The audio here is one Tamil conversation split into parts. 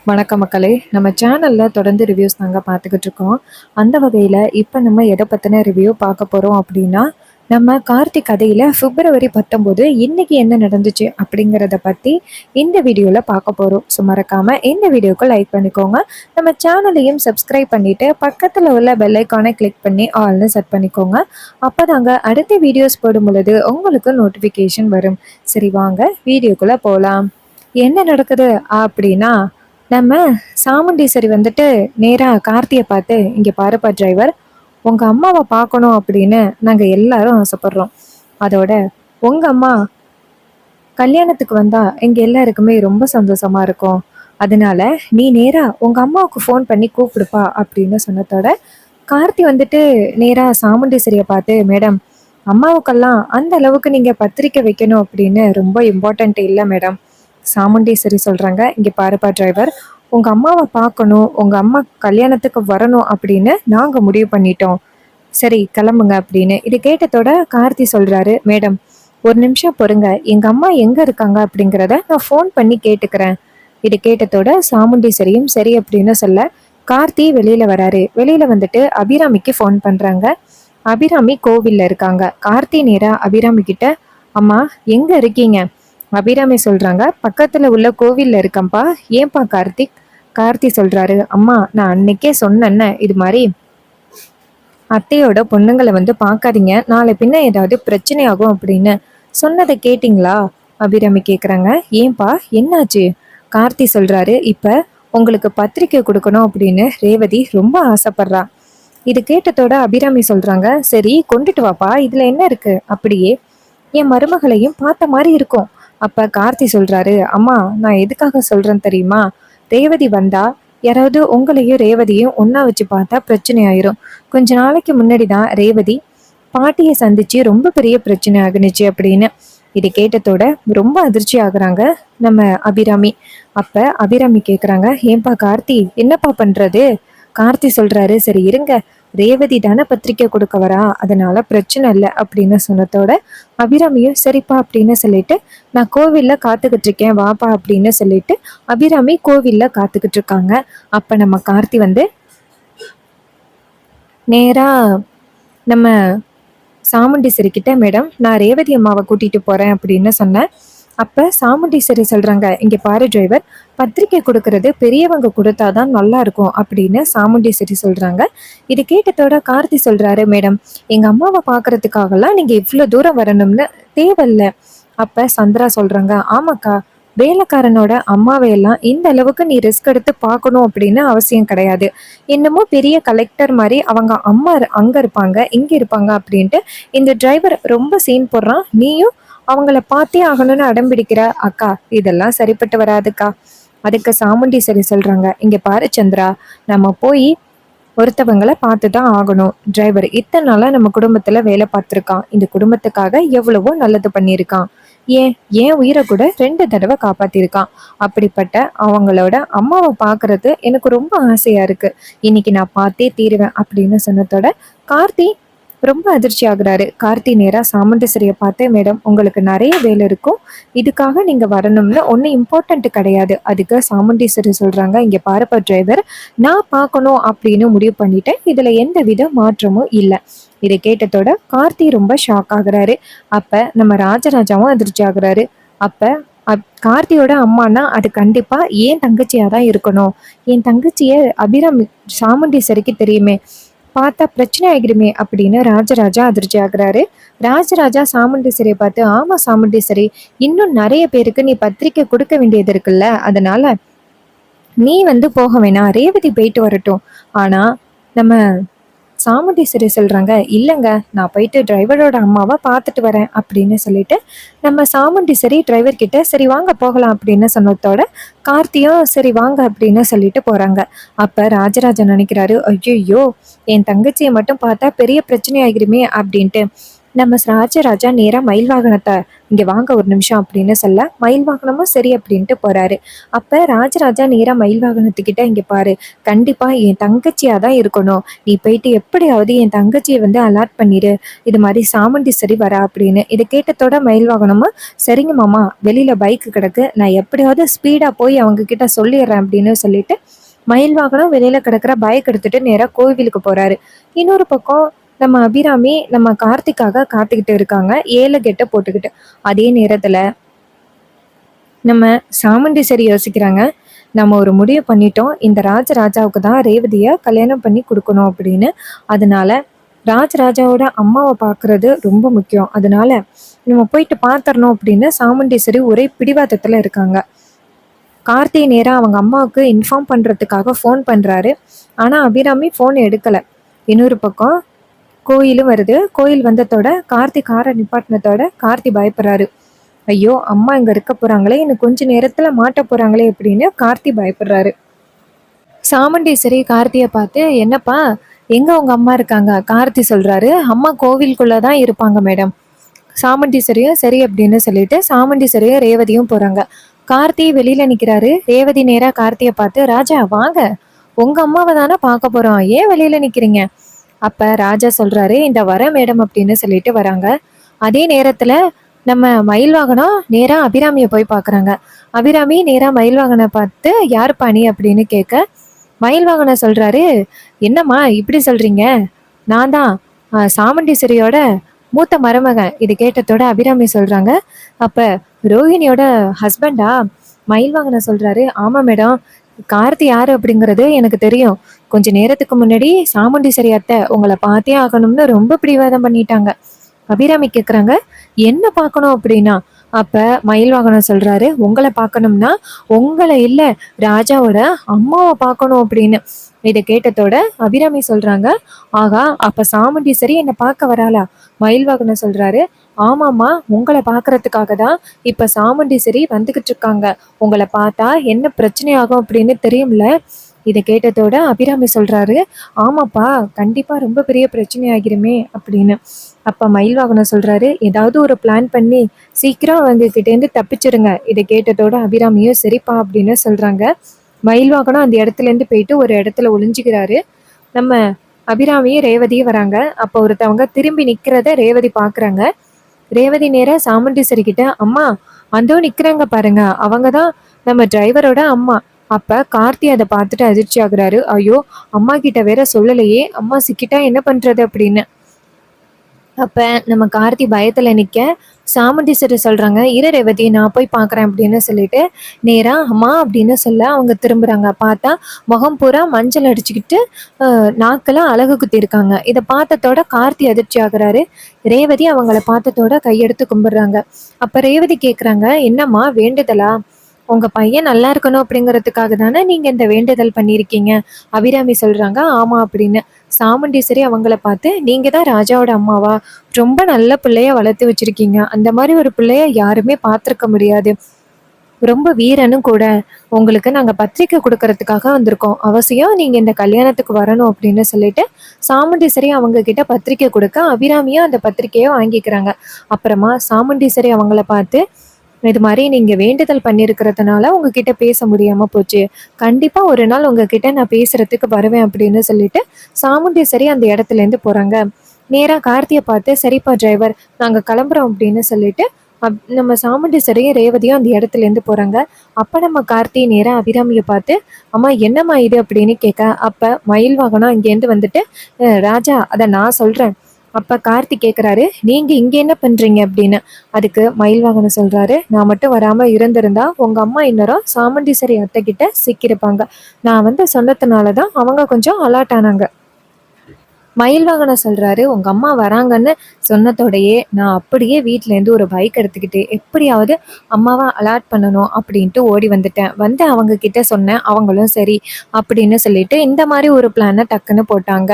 வணக்கம் மக்களே! நம்ம சேனல்ல தொடர்ந்து ரிவ்யூஸ் தாங்க பார்த்துக்கிட்டு இருக்கோம். அந்த வகையில இப்ப நம்ம எத பத்தின ரிவ்யூ பார்க்க போறோம் அப்படின்னா, நம்ம கார்த்திக் கதையில பிப்ரவரி 19 இன்னைக்கு என்ன நடந்துச்சு அப்படிங்கிறத பத்தி இந்த வீடியோல பார்க்க போறோம். ஸோ மறக்காம இந்த வீடியோக்கு லைக் பண்ணிக்கோங்க. நம்ம சேனலையும் சப்ஸ்கிரைப் பண்ணிட்டு பக்கத்துல உள்ள பெல் ஐகானை கிளிக் பண்ணி ஆல்னு செட் பண்ணிக்கோங்க. அப்பதாங்க அடுத்த வீடியோஸ் போடும் பொழுது உங்களுக்கு நோட்டிஃபிகேஷன் வரும். சரி வாங்க வீடியோக்குள்ள போலாம். என்ன நடக்குது அப்படின்னா, நம்ம சாமுண்டீஸ்வரி வந்துட்டு நேரா கார்த்திய பார்த்து, "இங்க பாருப்பா டிரைவர், உங்க அம்மாவ பார்க்கணும் அப்படின்னு நாங்க எல்லாரும் ஆசைப்படுறோம். அதோட உங்க அம்மா கல்யாணத்துக்கு வந்தா எங்க எல்லாருக்குமே ரொம்ப சந்தோஷமா இருக்கும். அதனால நீ நேரா உங்க அம்மாவுக்கு ஃபோன் பண்ணி கூப்பிடுப்பா" அப்படின்னு சொன்னதோட, கார்த்தி வந்துட்டு நேரா சாமுண்டீஸ்வரிய பார்த்து, "மேடம், அம்மாவுக்கெல்லாம் அந்த அளவுக்கு நீங்க பத்திரிக்கை வைக்கணும் அப்படின்னு ரொம்ப இம்பார்ட்டன்ட் இல்ல மேடம்." சாமுண்டீஸ்வரி சொல்றாங்க, "இங்க பாருப்பா டிரைவர், உங்க அம்மாவை பார்க்கணும், உங்க அம்மா கல்யாணத்துக்கு வரணும் அப்படின்னு நாங்க முடிவு பண்ணிட்டோம். சரி கிளம்புங்க" அப்படின்னு. இது கேட்டதோட கார்த்தி சொல்றாரு, "மேடம், ஒரு நிமிஷம் பொறுங்க, எங்க அம்மா எங்க இருக்காங்க அப்படிங்கிறத நான் ஃபோன் பண்ணி கேட்டுக்கிறேன்." இது கேட்டதோட சாமுண்டீஸ்வரியும் சரி அப்படின்னு சொல்ல, கார்த்தி வெளியில வராரு. வெளியில வந்துட்டு அபிராமிக்கு ஃபோன் பண்றாங்க. அபிராமி கோவில்ல இருக்காங்க. கார்த்தி நேரா அபிராமி கிட்ட, "அம்மா எங்க இருக்கீங்க?" அபிராமி சொல்றாங்க, "பக்கத்துல உள்ள கோவில்ல இருக்கேன்ப்பா." "ஏன்பா கார்த்திக்?" கார்த்தி சொல்றாரு, "அம்மா, நான் அன்னைக்கே சொன்னேன்ன, இது மாதிரி அத்தையோட பொண்ணுங்களை வந்து பார்க்காதீங்க, நாளை பின்ன ஏதாவது பிரச்சனை ஆகும் அப்படின்னு. சொன்னதை கேட்டிங்களா?" அபிராமி கேக்குறாங்க. "ஏன்பா என்னாச்சு?" கார்த்தி சொல்றாரு, "இப்ப உங்களுக்கு பத்திரிக்கை கொடுக்கணும் அப்படின்னு ரேவதி ரொம்ப ஆசைப்படுறா." இது கேட்டதோட அபிராமி சொல்றாங்க, "சரி கொண்டுட்டு வாப்பா, இதுல என்ன இருக்கு? அப்படியே என் மருமகளையும் பார்த்த மாதிரி இருக்கும்." அப்ப கார்த்தி சொல்றாரு, "அம்மா, நான் எதுக்காக சொல்றேன் தெரியுமா? ரேவதி வந்தா யாராவது உங்களையும் ரேவதியும் ஒண்ணா வச்சு பார்த்தா பிரச்சனை ஆயிரும். கொஞ்ச நாளைக்கு முன்னாடி தான் ரேவதி பாட்டியை சந்திச்சு ரொம்ப பெரிய பிரச்சனை ஆகுனுச்சு" அப்படின்னு. இது கேட்டதோட ரொம்ப அதிர்ச்சி ஆகுறாங்க நம்ம அபிராமி. அப்ப அபிராமி கேக்குறாங்க, "ஏன்பா கார்த்தி, என்னப்பா பண்றது?" கார்த்தி சொல்றாரு, "சரி இருங்க, ரேவதி தானே பத்திரிக்கை கொடுக்க வரா, அதனால பிரச்சனை இல்லை" அப்படின்னு சொன்னதோட அபிராமியும் சரிப்பா அப்படின்னு சொல்லிட்டு, "நான் கோவில்ல காத்துக்கிட்டு இருக்கேன், வாப்பா" அப்படின்னு சொல்லிட்டு அபிராமி கோவில்ல காத்துக்கிட்டு இருக்காங்க. அப்ப நம்ம கார்த்தி வந்து நேரா நம்ம சாமுண்டீஸ்வரி கிட்ட, "மேடம், நான் ரேவதி அம்மாவை கூட்டிட்டு போறேன்" அப்படின்னு சொன்னேன். அப்ப சாமுண்டீஸ்வரி சொல்றாங்க, "இங்க பாரு டிரைவர், பத்திரிக்கை கொடுக்கறது பெரியவங்க கொடுத்தாதான் நல்லா இருக்கும்" அப்படின்னு சாமுண்டீஸ்வரி சொல்றாங்க. இது கேட்டதோட கார்த்தி சொல்றாரு, "மேடம், எங்க அம்மாவை பார்க்கறதுக்காகலாம் நீங்க இவ்வளவு தூரம் வரணும்னு தேவையில்ல." அப்ப சந்திரா சொல்றாங்க, "ஆமாக்கா, வேலைக்காரனோட அம்மாவை எல்லாம் இந்த அளவுக்கு நீ ரிஸ்க் எடுத்து பார்க்கணும் அப்படின்னு அவசியம் கிடையாது. என்னமோ பெரிய கலெக்டர் மாதிரி அவங்க அம்மா அங்க இருப்பாங்க, இங்க இருப்பாங்க அப்படின்ட்டு இந்த டிரைவர் ரொம்ப சீன் போடுறான். நீயும் அவங்கள பார்த்தே ஆகணும்னு அடம்பிடிக்கிற. அக்கா, இதெல்லாம் சரிப்பட்டு வராதுக்கா." அதுக்கு சாமுண்டீஸ்வரி சொல்றாங்க, "இங்க பாரு சந்திரா, நம்ம போய் ஒருத்தவங்கள பார்த்து தான் ஆகணும். டிரைவர் இத்தனை நாளா நம்ம குடும்பத்துல வேலை பார்த்துருக்கான். இந்த குடும்பத்துக்காக எவ்வளவோ நல்லது பண்ணியிருக்கான். ஏன் என் உயிரை கூட 2 தடவை காப்பாத்திருக்கான். அப்படிப்பட்ட அவங்களோட அம்மாவை பார்க்கறது எனக்கு ரொம்ப ஆசையா இருக்கு. இன்னைக்கு நான் பார்த்தே தீருவேன்" அப்படின்னு சொன்னதோட கார்த்தி ரொம்ப அதிர்ச்சி ஆகுறாரு. கார்த்தி நேரா சாமுண்டீஸ்வரிய பார்த்து, "மேடம், உங்களுக்கு நிறைய வேலை இருக்கும். இதுக்காக நீங்க வரணும்னு ஒன்றும் இம்பார்ட்டன்ட் கிடையாது." அதுக்கு சாமுண்டீஸ்வரி சொல்றாங்க, "இங்க பாருப்பா டிரைவர், நான் பார்க்கணும் அப்படின்னு முடிவு பண்ணிட்டேன். இதுல எந்த வித மாற்றமும் இல்லை." இதை கேட்டதோட கார்த்தி ரொம்ப ஷாக் ஆகுறாரு. அப்ப நம்ம ராஜராஜாவும் அதிர்ச்சி ஆகுறாரு. அப்ப கார்த்தியோட அம்மானா அது கண்டிப்பா ஏன் தங்கச்சியா தான் இருக்கணும். என் தங்கச்சிய அபிராமி சாமுண்டீஸ்வரிக்கு தெரியுமே, பார்த்தா பிரச்சனை ஆகிடுமே அப்படின்னு ராஜராஜா அதிர்ச்சி ஆகுறாரு. ராஜராஜா சாமுண்டீஸ்வரியை பார்த்து, "ஆமா சாமுண்டீஸ்வரி, இன்னும் நிறைய பேருக்கு நீ பத்திரிக்கை கொடுக்க வேண்டியது இருக்குல்ல, அதனால நீ வந்து போக வேணாம், ரேவதி போயிட்டு வரட்டும்." ஆனா நம்ம சாமுண்டீஸ்வரி சொல்றாங்க, "இல்லைங்க, நான் போயிட்டு டிரைவரோட அம்மாவை பார்த்துட்டு வரேன்" அப்படின்னு சொல்லிட்டு நம்ம சாமுண்டீஸ்வரி டிரைவர் கிட்ட, "சரி வாங்க போகலாம்" அப்படின்னு சொன்னதோட கார்த்தியும் சரி வாங்க அப்படின்னு சொல்லிட்டு போறாங்க. அப்ப ராஜராஜன் நினைக்கிறாரு, "ஐயோ, என் தங்கச்சியை மட்டும் பார்த்தா பெரிய பிரச்சனை ஆகிருமே" அப்படின்ட்டு. நம்ம ராஜராஜா நேரா மயில் வாகனத்தை இங்க வாங்க ஒரு நிமிஷம் அப்படின்னு சொல்ல மயில் வாகனமும் சரி அப்படின்ட்டு போறாரு. அப்ப ராஜராஜா நேரா மயில் வாகனத்துக்கிட்ட இங்க பாரு, கண்டிப்பா என் தங்கச்சியா தான் இருக்கணும், நீ போயிட்டு எப்படியாவது என் தங்கச்சியை வந்து அலாட் பண்ணிடு, இது மாதிரி சாமுண்டி சரி வரா அப்படின்னு. இதை கேட்டதோட மயில் வாகனமும் சரிங்க மாமா, வெளியில பைக் கிடக்கு, நான் எப்படியாவது ஸ்பீடா போய் அவங்க கிட்ட சொல்லிடுறேன் அப்படின்னு சொல்லிட்டு மயில் வாகனம் வெளியில கிடக்குற பைக் எடுத்துட்டு நேரா கோவிலுக்கு போறாரு. இன்னொரு பக்கம் நம்ம அபிராமி நம்ம கார்த்திக்காக காத்துக்கிட்டு இருக்காங்க, 7 கெட்ட போட்டுக்கிட்டு. அதே நேரத்துல நம்ம சாமுண்டி சரி யோசிக்கிறாங்க, நம்ம ஒரு முடிவு பண்ணிட்டோம், இந்த ராஜராஜாவுக்கு தான் ரேவதியை கல்யாணம் பண்ணி கொடுக்கணும் அப்படின்னு. அதனால ராஜராஜாவோட அம்மாவை பார்க்கறது ரொம்ப முக்கியம், அதனால நம்ம போயிட்டு பார்த்துடணும் அப்படின்னு சாமுண்டீஸ்வரி ஒரே பிடிவாதத்துல இருக்காங்க. கார்த்தி நேரா அவங்க அம்மாவுக்கு இன்ஃபார்ம் பண்றதுக்காக ஃபோன் பண்றாரு. ஆனா அபிராமி ஃபோன் எடுக்கல. இன்னொரு பக்கம் கோயிலும் வருது. கோயில் வந்ததோட கார்த்தி காரை நிப்பாட்டினதோட கார்த்தி பயப்படுறாரு. ஐயோ அம்மா இங்க இருக்க போறாங்களே, இன்னும் கொஞ்ச நேரத்துல மாட்ட போறாங்களே அப்படின்னு கார்த்தி பயப்படுறாரு. சாமுண்டீஸ்வரி கார்த்தியை பார்த்து, என்னப்பா எங்க உங்க அம்மா இருக்காங்க? கார்த்தி சொல்றாரு, அம்மா கோவிலுக்குள்ளதான் இருப்பாங்க மேடம். சாமுண்டீஸ்வரியும் சரி அப்படின்னு சொல்லிட்டு சாமுண்டீஸ்வரியும் ரேவதியும் போறாங்க. கார்த்தி வெளியில நிக்கிறாரு. ரேவதி நேரா கார்த்தியை பார்த்து, ராஜா வாங்க, உங்க அம்மாவை தானே பார்க்க போறோம், ஏன் வெளியில நிக்கிறீங்க? அப்ப ராஜா சொல்றாரு, இந்த வர மேடம் அப்படின்னு சொல்லிட்டு வராங்க. அதே நேரத்துல நம்ம மயில் வாகனம் நேரா அபிராமியை போய் பாக்குறாங்க. அபிராமி நேரா மயில் வாகனை பார்த்து, யாரு பாணி அப்படின்னு கேட்க மயில் வாகனம் சொல்றாரு, என்னம்மா இப்படி சொல்றீங்க, நான் தான் சாமுண்டீஸ்வரியோட மூத்த மருமகன். இது கேட்டதோட அபிராமி சொல்றாங்க, அப்ப ரோஹிணியோட ஹஸ்பண்டா? மயில் வாகனம் சொல்றாரு, ஆமா மேடம், கார்த்தி யாரு அப்படிங்கிறது எனக்கு தெரியும். கொஞ்ச நேரத்துக்கு முன்னாடி சாமுண்டீஸ்வரி அத்தை உங்களை பார்த்தே ஆகணும்னு ரொம்ப பிடிவாதம் பண்ணிட்டாங்க. அபிராமி கேக்குறாங்க, என்ன பார்க்கணும் அப்படின்னா? அப்ப மயில் வாகனம் சொல்றாரு, உங்களை பார்க்கணும்னா உங்களை இல்ல, ராஜாவோட அம்மாவை பார்க்கணும் அப்படின்னு. இதை கேட்டதோட அபிராமி சொல்றாங்க, ஆகா அப்ப சாமுண்டீஸ்வரி என்னை பார்க்க வராளா? மயில் வாகனம் சொல்றாரு, ஆமாம்மா, உங்களை பார்க்கறதுக்காக தான் இப்ப சாமுண்டீஸ்வரி வந்துகிட்டு இருக்காங்க, உங்களை பார்த்தா என்ன பிரச்சனை ஆகும் அப்படின்னு தெரியும்ல. இதை கேட்டதோட அபிராமி சொல்றாரு, ஆமாப்பா, கண்டிப்பா ரொம்ப பெரிய பிரச்சனை ஆகிருமே அப்படின்னு. அப்ப மயில் வாகனம் சொல்றாரு, ஏதாவது ஒரு பிளான் பண்ணி சீக்கிரம் அவங்க கிட்டேருந்து தப்பிச்சிருங்க. இதை கேட்டதோட அபிராமியும் சரிப்பா அப்படின்னு சொல்றாங்க. மயில் வாகனம் அந்த இடத்துல இருந்து போயிட்டு ஒரு இடத்துல ஒளிஞ்சுக்கிறாரு. நம்ம அபிராமியும் ரேவதியும் வராங்க. அப்ப ஒருத்தவங்க திரும்பி நிக்கிறத ரேவதி பாக்குறாங்க. ரேவதி நேரா சாமுண்டீஸ்வரி கிட்ட, அம்மா அந்தோ நிக்கிறாங்க பாருங்க, அவங்கதான் நம்ம டிரைவரோட அம்மா. அப்ப கார்த்தி அதை பார்த்துட்டு அதிர்ச்சி ஆகுறாரு, ஐயோ அம்மா கிட்ட வேற சொல்லலையே, அம்மா சிக்கிட்டா என்ன பண்றது அப்படின்னு. அப்ப நம்ம கார்த்தி பயத்துல நிக்க சாமுண்டீஸ்வரி சொல்றாங்க, இரு ரேவதி நான் போய் பாக்குறேன் அப்படின்னு சொல்லிட்டு நேரா அம்மா அப்படின்னு சொல்ல அவங்க திரும்புறாங்க. பார்த்தா முகம் பூரா மஞ்சள் அடிச்சுக்கிட்டு நாக்கெல்லாம் அழகு குத்தி இருக்காங்க. இதை பார்த்ததோட கார்த்தி அதிர்ச்சி ஆகுறாரு. ரேவதி அவங்கள பார்த்ததோட கையெடுத்து கும்பிடுறாங்க. அப்ப ரேவதி கேக்குறாங்க, என்னம்மா வேண்டுதலா? உங்க பையன் நல்லா இருக்கணும் அப்படிங்கிறதுக்காக தானே நீங்க இந்த வேண்டுதல் பண்ணியிருக்கீங்க? அபிராமி சொல்றாங்க, ஆமா அப்படின்னு. சாமுண்டீஸ்வரி அவங்கள பார்த்து, நீங்க தான் ராஜாவோட அம்மாவா? ரொம்ப நல்ல பிள்ளைய வளர்த்து வச்சிருக்கீங்க, அந்த மாதிரி ஒரு பிள்ளைய யாருமே பார்த்துருக்க முடியாது, ரொம்ப வீரனும் கூட. உங்களுக்கு நாங்க பத்திரிக்கை கொடுக்கறதுக்காக வந்திருக்கோம், அவசியம் நீங்க இந்த கல்யாணத்துக்கு வரணும் அப்படின்னு சொல்லிட்டு சாமுண்டீஸ்வரி அவங்க கிட்ட பத்திரிக்கை கொடுக்க அபிராமியும் அந்த பத்திரிக்கையை வாங்கிக்கிறாங்க. அப்புறமா சாமுண்டீஸ்வரி அவங்கள பார்த்து, இது மாதிரி நீங்க வேண்டுதல் பண்ணியிருக்கிறதுனால உங்ககிட்ட பேச முடியாம போச்சு, கண்டிப்பா ஒரு நாள் உங்ககிட்ட நான் பேசுறதுக்கு வருவேன் அப்படின்னு சொல்லிட்டு சாமுண்டீஸ்வரி அந்த இடத்துல இருந்து போறாங்க. நேரா கார்த்தியை பார்த்து, சரிப்பா டிரைவர் நாங்க கிளம்புறோம் அப்படின்னு சொல்லிட்டு நம்ம சாமுண்டீஸ்வரியும் ரேவதியும் அந்த இடத்துல இருந்து போறாங்க. அப்ப நம்ம கார்த்தி நேரா அபிராமியை பார்த்து, அம்மா என்னம்மா இது அப்படின்னு கேட்க, அப்ப மயில் வாகனம் இங்கேருந்து வந்துட்டு, ராஜா அதை நான் சொல்றேன். அப்ப கார்த்தி கேக்குறாரு, நீங்க இங்க என்ன பண்றீங்க அப்படின்னு. அதுக்கு மயில் வாகனம் சொல்றாரு, நான் மட்டும் வராம இருந்திருந்தா உங்க அம்மா இன்னரும் சாமுண்டீஸ்வரி அத்தை கிட்ட சிக்கிருப்பாங்க, நான் வந்து சொன்னதுனாலதான் அவங்க கொஞ்சம் அலாட் ஆனாங்க. மயில் வாகனம் சொல்றாரு, உங்க அம்மா வராங்கன்னு சொன்னதோடையே நான் அப்படியே வீட்ல இருந்து ஒரு பைக் எடுத்துக்கிட்டு எப்படியாவது அம்மாவை அலாட் பண்ணணும் அப்படின்ட்டு ஓடி வந்துட்டேன். வந்து அவங்க கிட்ட சொன்னேன், அவங்களும் சரி அப்படின்னு சொல்லிட்டு இந்த மாதிரி ஒரு பிளானை டக்குன்னு போட்டாங்க.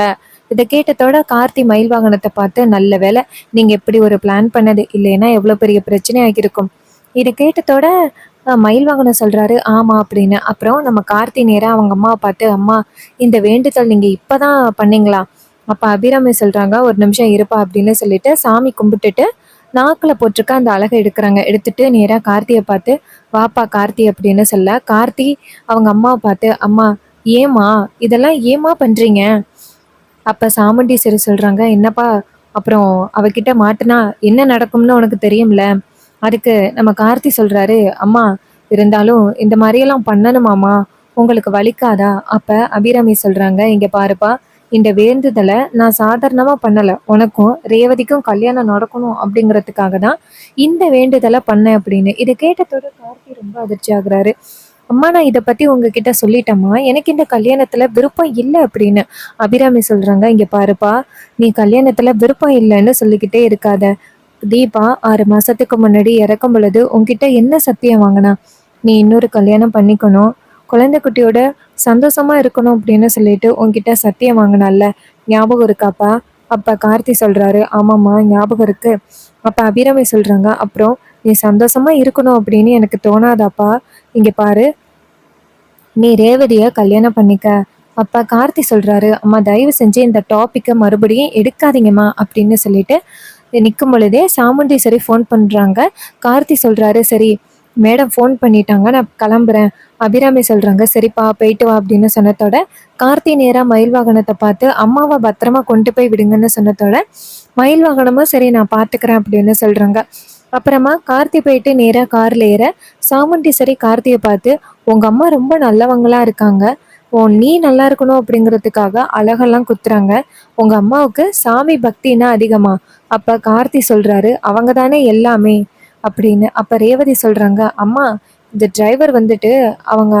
இதை கேட்டதோட கார்த்தி மயில் வாகனத்தை பார்த்து, நல்ல வேலை நீங்க எப்படி ஒரு பிளான் பண்ணது, இல்லைன்னா எவ்வளவு பெரிய பிரச்சனை ஆகியிருக்கும். இதை கேட்டதோட மயில் வாகனம் சொல்றாரு, ஆமா அப்படின்னு. அப்புறம் நம்ம கார்த்தி நேரா அவங்க அம்மாவை பார்த்து, அம்மா இந்த வேண்டுதல் நீங்க இப்பதான் பண்ணீங்களா? அப்ப அபிராமி சொல்றாங்க, "ஒரு நிமிஷம் இருப்பா" அப்படின்னு சொல்லிட்டு சாமி கும்பிட்டுட்டு, நாக்குல போட்டிருக்க அந்த அலக எடுக்குறாங்க. எடுத்துட்டு நேரா கார்த்திய பார்த்து, "வாப்பா கார்த்தி" அப்படின்னு சொல்ல, கார்த்தி அவங்க அம்மாவ பார்த்து, "அம்மா ஏம்மா? இதெல்லாம் ஏம்மா பண்றீங்க?" அப்ப சாமுண்டீஸ்வரி சொல்றாங்க, "என்னப்பா அப்புறம் அவகிட்ட மாட்டுனா என்ன நடக்கும்னு உனக்கு தெரியும்ல?" அதுக்கு நம்ம கார்த்தி சொல்றாரு, "அம்மா இருந்தாலும் இந்த மாரியெல்லாம் பண்ணணுமாம்மா? உங்களுக்கு வலிக்காதா?" அப்ப அபிராமி சொல்றாங்க, "இங்க பாருப்பா, இந்த வேண்டுதல நான் சாதாரணமா பண்ணல. உனக்கும் ரேவதிக்கும் கல்யாணம் நடக்கணும் அப்படிங்கிறதுக்காக தான் இந்த வேண்டுதல பண்ணேன்" அப்படின்னு. இத கேட்டதோட கார்த்தி ரொம்ப அதிர்ச்சி ஆகுறாரு. "அம்மா நான் இத பத்தி உங்ககிட்ட சொல்லிட்டேம்மா. எனக்கு இந்த கல்யாணத்துல விருப்பம் இல்ல" அப்படின்னு. அபிராமி சொல்றாங்க, "இங்க பாருப்பா, நீ கல்யாணத்துல விருப்பம் இல்லன்னு சொல்லிக்கிட்டே இருக்காத. தீபா 6 மாசத்துக்கு முன்னாடி இறக்கும் பொழுது உன்கிட்ட என்ன சத்தியம் வாங்குனா? நீ இன்னொரு கல்யாணம் பண்ணிக்கணும். குழந்தை குட்டியோட சந்தோஷமா இருக்கணும் அப்படின்னு சொல்லிட்டு உன்கிட்ட சத்தியம் வாங்குனால்ல. ஞாபகம் இருக்காப்பா?" அப்ப கார்த்தி சொல்றாரு, "ஆமாம்மா ஞாபகம் இருக்கு." அப்ப அபிராமி சொல்றாங்க, "அப்புறம் நீ சந்தோஷமா இருக்கணும் அப்படின்னு எனக்கு தோணாதாப்பா? இங்க பாரு, நீ ரேவதிய கல்யாணம் பண்ணிக்க." அப்ப கார்த்தி சொல்றாரு, "அம்மா தயவு செஞ்சு இந்த டாபிக்க மறுபடியும் எடுக்காதீங்கம்மா" அப்படின்னு சொல்லிட்டு நிக்கும் பொழுதே சாமுண்டீஸ்வரி ஃபோன் பண்றாங்க. கார்த்தி சொல்றாரு, "சரி மேடம் ஃபோன் பண்ணிட்டாங்க. நான் கிளம்புறேன்." அபிராமி சொல்றாங்க, "சரிப்பா போயிட்டு வா" அப்படின்னு சொன்னதோட, கார்த்தி நேரா மயில் வாகனத்த பார்த்து, "அம்மாவ பத்திரமா கொண்டு போய் விடுங்கன்னு" சொன்னதோட, மயில் வாகனமும் "சரி நான் பார்த்துக்கிறேன்" அப்படின்னு சொல்றாங்க. அப்புறமா கார்த்தி போயிட்டு நேரா கார்ல ஏற, சாமுண்டீஸ்வரி கார்த்திய பார்த்து, "உங்க அம்மா ரொம்ப நல்லவங்களா இருக்காங்க. நீ நல்லா இருக்கணும் அப்படிங்கிறதுக்காக அழகெல்லாம் குத்துறாங்க. உங்க அம்மாவுக்கு சாமி பக்தின்னா அதிகமா?" அப்ப கார்த்தி சொல்றாரு, "அவங்க தானே எல்லாமே" அப்படின்னு. அப்ப ரேவதி சொல்றாங்க, "அம்மா இந்த டிரைவர் வந்துட்டு அவங்க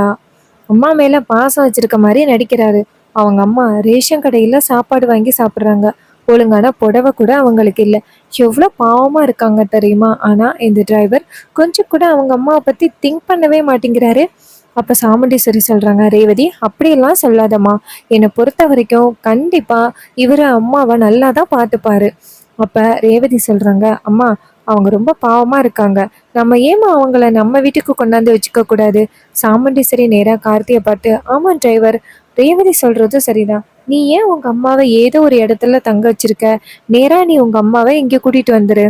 அம்மா மேல பாசம் வச்சிருக்க மாரி நடிக்கிறாரு. அவங்க அம்மா ரேஷன் கடையில சாப்பாடு வாங்கி சாப்பிடுறாங்க. ஒழுங்கான புடவை கூட அவங்களுக்கு இல்ல. எவ்வளோ பாவமா இருக்காங்க தெரியுமா? ஆனா இந்த டிரைவர் கொஞ்சம் கூட அவங்க அம்மாவ பத்தி திங்க் பண்ணவே மாட்டேங்கிறாரு." அப்ப சாமுண்டீஸ்வரி சொல்றாங்க, "ரேவதி அப்படியெல்லாம் சொல்லாதம்மா. என்னை பொறுத்த வரைக்கும் கண்டிப்பா இவரு அம்மாவ நல்லா தான் பார்த்துப்பாரு." அப்ப ரேவதி சொல்றாங்க, "அம்மா அவங்க ரொம்ப பாவமா இருக்காங்க. நம்ம ஏம்மா அவங்கள நம்ம வீட்டுக்கு கொண்டாந்து வச்சுக்க கூடாது?" சாமுண்டீஸ்வரி நேரா கார்த்திய பார்த்து, "ஆமா டிரைவர், ரேவதி சொல்றதும் சரிதான். நீ ஏன் உங்க அம்மாவ ஏதோ ஒரு இடத்துல தங்க வச்சிருக்க? நேரா நீ உங்க அம்மாவ இங்க கூட்டிட்டு வந்துரு."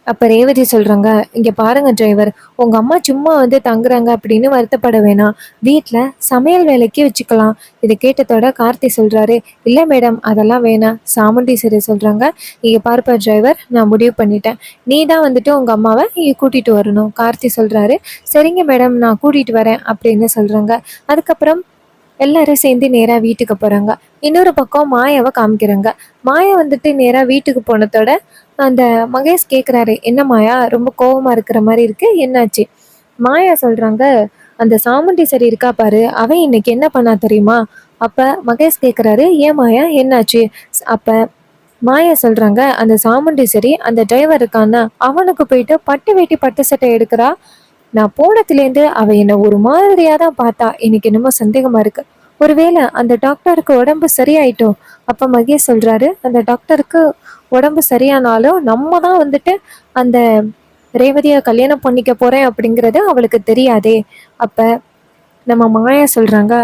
அப்ப ரேவதி சொல்றாங்க, "இங்க பாருங்க டிரைவர், உங்க அம்மா சும்மா வந்து தங்குறாங்க அப்படின்னு வருத்தப்பட வேணாம். வீட்ல சமையல் வேலைக்கு வச்சுக்கலாம்." இத கேட்டதோட கார்த்தி சொல்றாரு, "இல்ல மேடம் அதெல்லாம் வேணாம்." சாமுண்டீஸ்வரி சொல்றாங்க, "இங்க பாருப்பா டிரைவர், நான் முடிவு பண்ணிட்டேன். நீ தான் வந்துட்டு உங்க அம்மாவ இங்க கூட்டிட்டு வரணும்." கார்த்தி சொல்றாரு, "சரிங்க மேடம் நான் கூட்டிட்டு வரேன்" அப்படின்னு சொல்றாங்க. அதுக்கப்புறம் எல்லாரும் சேர்ந்து நேரா வீட்டுக்கு போறாங்க. இன்னொரு பக்கம் மாயாவ காமிக்கிறாங்க. மாயா வந்துட்டு நேரா வீட்டுக்கு போனதோட, அந்த மகேஷ் கேட்குறாரு, "என்ன மாயா ரொம்ப கோவமா இருக்கிற மாரி இருக்கு, என்னாச்சு?" மாயா சொல்றாங்க, "அந்த சாமுண்டீஸ்வரி இருக்கா பாரு, அவ இன்னைக்கு என்ன பண்ணா தெரியுமா?" அப்ப மகேஷ் கேட்குறாரு, "ஏன் மாயா என்னாச்சு?" அப்ப மாயா சொல்றாங்க, "அந்த சாமுண்டீஸ்வரி அந்த டிரைவர் இருக்கான்னா, அவனுக்கு போயிட்டு பட்டு வேட்டி பட்டு சட்டை எடுக்கிறா. நான் போனதுலேருந்து அவ என்ன ஒரு மாதிரியா தான் பார்த்தா. எனக்கு என்னமோ சந்தேகமா இருக்கு. ஒருவேளை அந்த டாக்டருக்கு உடம்பு சரியாயிட்டோ?" அப்ப மகேஷ் சொல்றாரு, "அந்த டாக்டருக்கு உடம்பு சரியானாலும் நம்ம தான் வந்துட்டு அந்த ரேவதியை கல்யாணம் பண்ணிக்க போறேன் அப்படிங்கிறது அவளுக்கு தெரியாதே." அப்ப நம்ம மாயா சொல்றாங்க,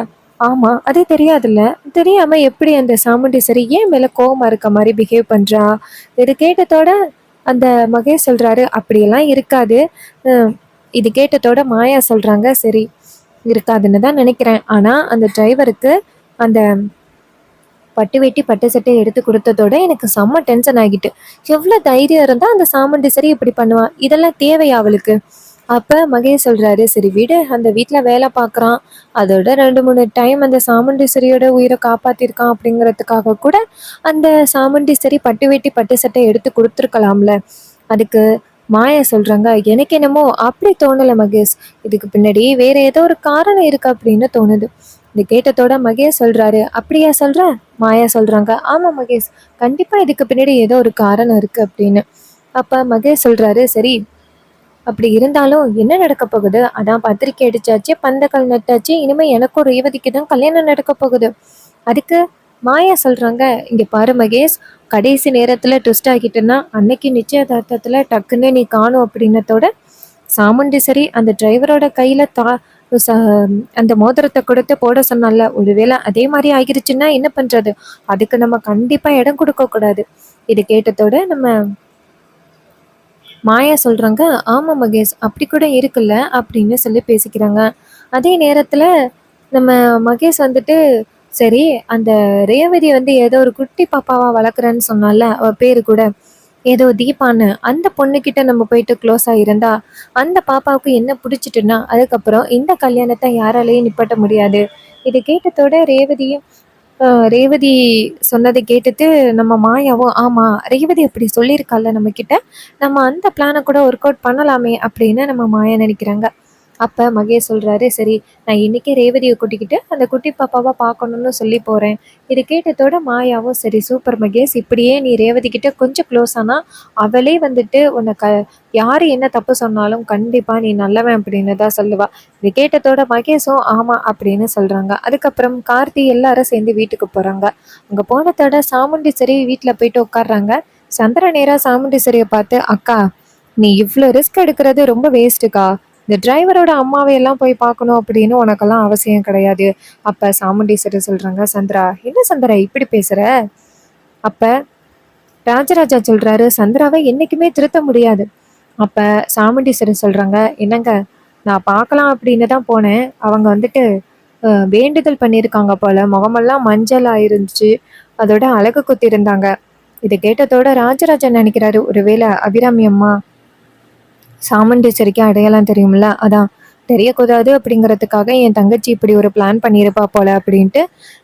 "ஆமா அது தெரியாதுல்ல. தெரியாம எப்படி அந்த சாமுண்டீஸ்வரி ஏன் மேல கோவமா இருக்க மாதிரி பிஹேவ் பண்றா?" இது கேட்டதோட அந்த மகேஷ் சொல்றாரு, "அப்படியெல்லாம் இருக்காது." அஹ் இது கேட்டதோட மாயா சொல்றாங்க, "சரி இருக்காதுன்னு தான் நினைக்கிறேன். ஆனா அந்த டிரைவருக்கு அந்த பட்டு வேட்டி பட்டு சட்டை எடுத்து கொடுத்ததோட எனக்கு செம்ம டென்ஷன் ஆகிட்டு. எவ்வளோ தைரியம் இருந்தா அந்த சாமுண்டீஸ்வரி இப்படி பண்ணுவா? இதெல்லாம் தேவையா அவளுக்கு?" அப்ப மகேஷ் சொல்றாரு, "சரி விடு, அந்த வீட்ல வேலை பார்க்குறான். அதோட 2, 3 டைம் அந்த சாமுண்டீஸ்வரியோட உயிரை காப்பாத்திருக்கான் அப்படிங்கிறதுக்காக கூட அந்த சாமுண்டீஸ்வரி பட்டு வேட்டி பட்டு சட்டை எடுத்து கொடுத்துருக்கலாம்ல." அதுக்கு மாயா சொல்றாங்க, "எனக்கு என்னமோ அப்படி தோணல மகேஷ். இதுக்கு பின்னாடி வேற ஏதோ ஒரு காரணம் இருக்கு அப்படின்னு தோணுது." இது கேட்டதோட மகேஷ் சொல்றாரு, "அப்படியா சொல்ற?" மாயா சொல்றாங்க, "ஆமா மகேஷ், கண்டிப்பா இதுக்கு பின்னாடி ஏதோ ஒரு காரணம் இருக்கு" அப்படின்னு. அப்ப மகேஷ் சொல்றாரு, "சரி அப்படி இருந்தாலும் என்ன நடக்க போகுது? அதான் பத்திரிக்கை அடிச்சாச்சு, பந்தக்கால் நட்டாச்சு. இனிமே எனக்கும் ரேவதிக்கு தான் கல்யாணம் நடக்க போகுது." அதுக்கு மாயா சொல்றாங்க, "இங்க பாரு மகேஷ், கடைசி நேரத்துல ட்விஸ்ட் ஆகிட்டுன்னா அன்னைக்கு நிச்சயதார்த்தத்துல டக்குன்னு நீ காணும்." அப்படின்னதோட சாமுண்டீஸ்வரி அந்த டிரைவரோட கையில ச அந்த மோதிரத்த கொடுத்து போட சொன்னான்ல, ஒருவேளை அதே மாரி ஆகிருச்சுன்னா என்ன பண்றது? அதுக்கு நம்ம கண்டிப்பா இடம் குடுக்கக்கூடாது. இது கேட்டதோட நம்ம மாயா சொல்றாங்க, "ஆமா மகேஷ், அப்படி கூட இருக்குல்ல" அப்படின்னு சொல்லி பேசிக்கிறாங்க. அதே நேரத்துல நம்ம மகேஷ் வந்துட்டு, சரி அந்த ரேவதி வந்து ஏதோ ஒரு குட்டி பாப்பாவா வளர்க்குறேன்னு சொன்னால்ல, அவ பேரு கூட ஏதோ தீபான்னு, அந்த பொண்ணுகிட்ட நம்ம போயிட்டு க்ளோஸா இருந்தா, அந்த பாப்பாவுக்கு என்ன புடிச்சிட்டுன்னா, அதுக்கப்புறம் இந்த கல்யாணத்த யாராலயும் நிப்பாட்ட முடியாது. இத கேட்டதோட ரேவதி சொன்னத கேட்டுட்டு நம்ம மாயாவும், ஆமா ரேவதி அப்படி சொல்லியிருக்கால்ல நம்மகிட்ட, நம்ம அந்த பிளான கூட ஒர்க் அவுட் பண்ணலாமே அப்படின்னு நம்ம மாயா நினைக்கிறாங்க. அப்ப மகேஷ் சொல்றாரு, சரி நான் இன்னைக்கே ரேவதிய கூட்டிக்கிட்டு அந்த குட்டி பாப்பாவ பார்க்கணும்னு சொல்லி போறேன். இது கேட்டதோட மாயாவும், சரி சூப்பர் மகேஷ், இப்படியே நீ ரேவதி கிட்ட கொஞ்சம் க்ளோஸ் ஆனா, அவளே வந்துட்டு உன்ன யாரு என்ன தப்பு சொன்னாலும் கண்டிப்பா நீ நல்லவன் அப்படின்னு தான் சொல்லுவா. இது கேட்டதோட மகேஷும் ஆமா அப்படின்னு சொல்றாங்க. அதுக்கப்புறம் கார்த்தி எல்லாரும் சேர்ந்து வீட்டுக்கு போறாங்க. அங்க போனதோட சாமுண்டீஸ்வரி வீட்ல போயிட்டு உட்கார்றாங்க. சந்திர நேரா சாமுண்டீஸ்வரிய பார்த்து, அக்கா நீ இவ்ளோ ரிஸ்க் எடுக்கிறது ரொம்ப வேஸ்ட்டுக்கா. இந்த டிரைவரோட அம்மாவை எல்லாம் போய் பார்க்கணும் அப்படின்னு உனக்கெல்லாம் அவசியம் கிடையாது. அப்ப சாமுண்டீஸ்வரி சொல்றாங்க, சந்திரா என்ன சந்திரா இப்படி பேசுற? அப்ப ராஜராஜா சொல்றாரு, சந்திராவை என்னைக்குமே திருத்த முடியாது. அப்ப சாமுண்டீஸ்வரி சொல்றாங்க, என்னங்க நான் பார்க்கலாம் அப்படின்னு தான் போனேன். அவங்க வந்துட்டு வேண்டுதல் பண்ணியிருக்காங்க போல. முகமெல்லாம் மஞ்சள் ஆயிருந்துச்சு. அதோட அழகு குத்தி இருந்தாங்க. இதை கேட்டதோட ராஜராஜன் நினைக்கிறாரு, ஒருவேளை அபிராமி அம்மா சாமுண்டீஸ்வரிக்கு அடையாளம் தெரியும்ல, அதான் தெரியக்கூடாது அப்படிங்கிறதுக்காக என் தங்கச்சி இப்படி ஒரு பிளான் பண்ணியிருப்பா போல அப்படின்ட்டு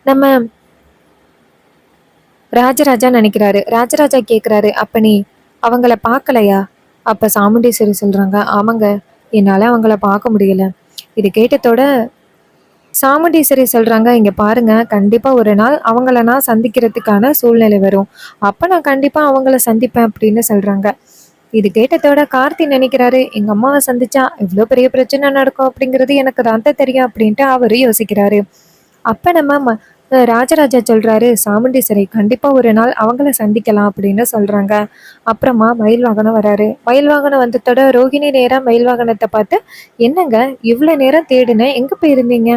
நம்ம ராஜராஜா நினைக்கிறாரு. ராஜராஜா கேட்குறாரு, அப்ப நீ அவங்கள பார்க்கலையா? அப்ப சாமுண்டீஸ்வரி சொல்றாங்க, ஆமாங்க என்னால அவங்கள பார்க்க முடியல. இது கேட்டதோட சாமுண்டீஸ்வரி சொல்றாங்க, இங்க பாருங்க கண்டிப்பா ஒரு நாள் அவங்கள நான் சந்திக்கிறதுக்கான சூழ்நிலை வரும். அப்ப நான் கண்டிப்பா அவங்கள சந்திப்பேன் அப்படின்னு சொல்றாங்க. இது கேட்டதோட கார்த்தி நினைக்கிறாரு, எங்க அம்மாவை சந்திச்சா இவ்வளோ பெரிய பிரச்சனை நடக்கும் அப்படிங்கிறது எனக்கு தான் தெரியும் அப்படின்ட்டு அவரு யோசிக்கிறாரு. அப்ப நம்ம ராஜராஜா சொல்றாரு, சாமுண்டீஸ்வரி கண்டிப்பா ஒரு நாள் அவங்கள சந்திக்கலாம் அப்படின்னு சொல்றாங்க. அப்புறமா மயில் வாகனம் வராரு. மயில் வாகனம் வந்ததோட ரோகிணி நேரா மயில் வாகனத்தை பார்த்து, என்னங்க இவ்வளோ நேரம் தேடினேன், எங்க போயிருந்தீங்க?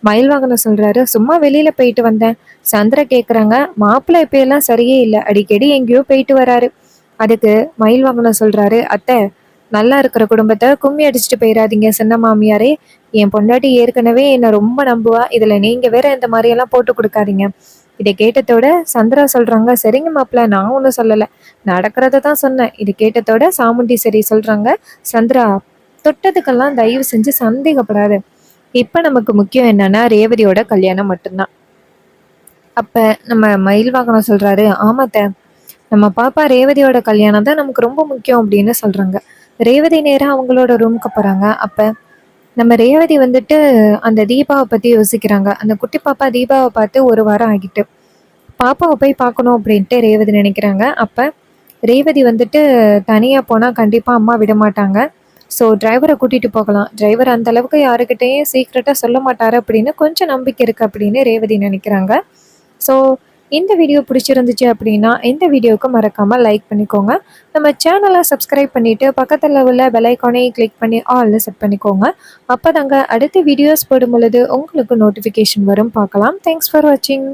மயில் வாகனம் சொல்றாரு, சும்மா வெளியில போயிட்டு வந்தேன். சந்திர கேக்குறாங்க, மாப்பிள்ளை இப்ப எல்லாம் சரியே இல்லை, அடிக்கடி எங்கேயோ போயிட்டு வராரு. அதுக்கு மயில் வாகனம் சொல்றாரு, அத்தை நல்லா இருக்கிற குடும்பத்தை கும்மி அடிச்சுட்டு போயிடாதீங்க சின்ன மாமியாரே. என் பொண்டாட்டி ஏற்கனவே என்னை ரொம்ப நம்புவா, இதுல நீங்க வேற இந்த மாதிரி எல்லாம் போட்டு கொடுக்காதீங்க. இதை கேட்டதோட சந்திரா சொல்றாங்க, சரிங்க மாப்பிள்ள நான் ஒன்றும் சொல்லலை, நடக்கிறத தான் சொன்னேன். இது கேட்டதோட சாமுண்டீஸ்வரி சொல்றாங்க, சந்திரா தொட்டதுக்கெல்லாம் தயவு செஞ்சு சந்தேகப்படாத. இப்ப நமக்கு முக்கியம் என்னன்னா ரேவதியோட கல்யாணம் மட்டும்தான். அப்ப நம்ம மயில் வாகனம் சொல்றாரு, ஆமாத்த நம்ம பாப்பா ரேவதியோட கல்யாணம் தான் நமக்கு ரொம்ப முக்கியம் அப்படின்னு சொல்றாங்க. ரேவதி நேரா அவங்களோட ரூமுக்கு போறாங்க. அப்ப நம்ம ரேவதி வந்துட்டு அந்த தீபாவை பத்தி யோசிக்கிறாங்க. அந்த குட்டி பாப்பா தீபாவை பார்த்து ஒரு வாரம் ஆகிட்டு பாப்பாவை போய் பார்க்கணும் அப்படின்ட்டு ரேவதி நினைக்கிறாங்க. அப்ப ரேவதி வந்துட்டு தனியா போனா கண்டிப்பா அம்மா விட மாட்டாங்க. ஸோ டிரைவரை கூட்டிட்டு போகலாம், டிரைவர் அந்த அளவுக்கு யாருக்கிட்டையும் சீக்ரெட்டா சொல்ல மாட்டாரு அப்படின்னு கொஞ்சம் நம்பிக்கை இருக்கு அப்படின்னு ரேவதி நினைக்கிறாங்க. ஸோ இந்த வீடியோ பிடிச்சிருந்துச்சு அப்படின்னா இந்த வீடியோவுக்கு மறக்காமல் லைக் பண்ணிக்கோங்க. நம்ம சேனலை சப்ஸ்கிரைப் பண்ணிவிட்டு பக்கத்தில் உள்ள பெல் ஐக்கானையும் கிளிக் பண்ணி ஆல்னு செட் பண்ணிக்கோங்க. அப்போ தாங்க அடுத்த வீடியோஸ் போடும் பொழுது உங்களுக்கு நோட்டிஃபிகேஷன் வரும். பார்க்கலாம். தேங்க்ஸ் ஃபார் வாட்சிங்.